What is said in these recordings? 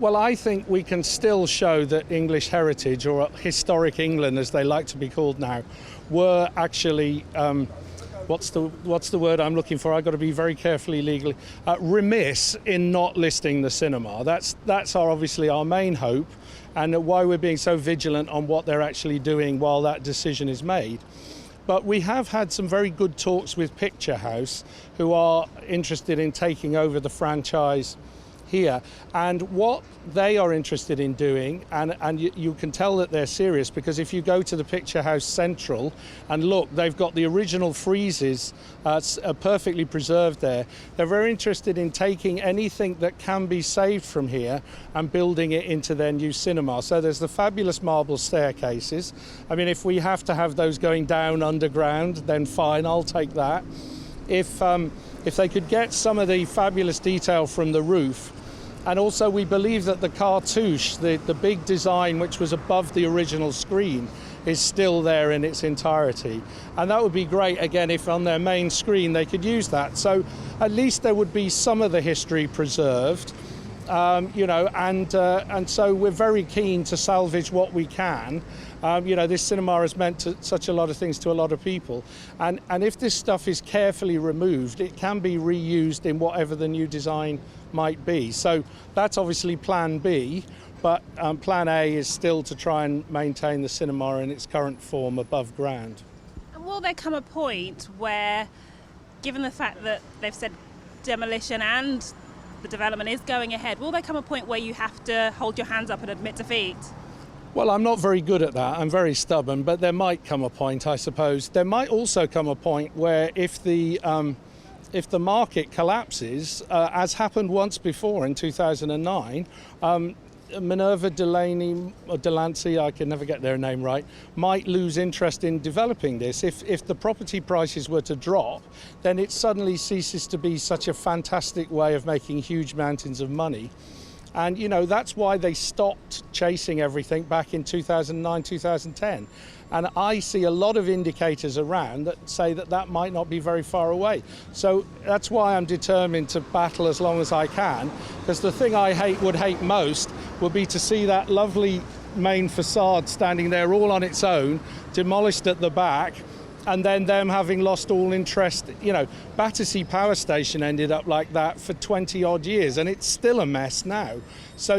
Well, I think we can still show that English heritage, or historic England as they like to be called now, were actually, what's the word I'm looking for? I've got to be very carefully legally, remiss in not listing the cinema. That's obviously our main hope, and why we're being so vigilant on what they're actually doing while that decision is made. But we have had some very good talks with Picture House, who are interested in taking over the franchise here, and what they are interested in doing, and you can tell that they're serious, because if you go to the Picture House Central and look, they've got the original friezes perfectly preserved there. They're very interested in taking anything that can be saved from here and building it into their new cinema. So there's the fabulous marble staircases. I mean, if we have to have those going down underground, then fine, I'll take that. If they could get some of the fabulous detail from the roof. And also we believe that the cartouche, the big design which was above the original screen, is still there in its entirety. And that would be great, again, if on their main screen they could use that. So at least there would be some of the history preserved, and so we're very keen to salvage what we can. This cinema has meant such a lot of things to a lot of people. And if this stuff is carefully removed, it can be reused in whatever the new design might be. So that's obviously plan B, but plan A is still to try and maintain the cinema in its current form above ground. And will there come a point where, given the fact that they've said demolition and the development is going ahead, will there come a point where you have to hold your hands up and admit defeat? Well, I'm not very good at that. I'm very stubborn, but there might come a point, I suppose. There might also come a point where if the market collapses, as happened once before in 2009, Minerva Delaney, or Delancey, I can never get their name right, might lose interest in developing this. If the property prices were to drop, then it suddenly ceases to be such a fantastic way of making huge mountains of money. And, that's why they stopped chasing everything back in 2009, 2010. And I see a lot of indicators around that say that might not be very far away. So that's why I'm determined to battle as long as I can, because the thing I would hate most would be to see that lovely main facade standing there all on its own, demolished at the back, and then them having lost all interest. Battersea Power Station ended up like that for 20 odd years, and it's still a mess now. So,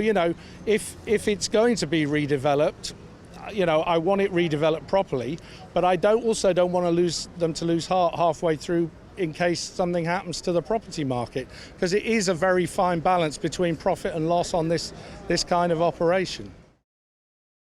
if it's going to be redeveloped, I want it redeveloped properly, but I also don't want to lose heart halfway through in case something happens to the property market, because it is a very fine balance between profit and loss on this kind of operation.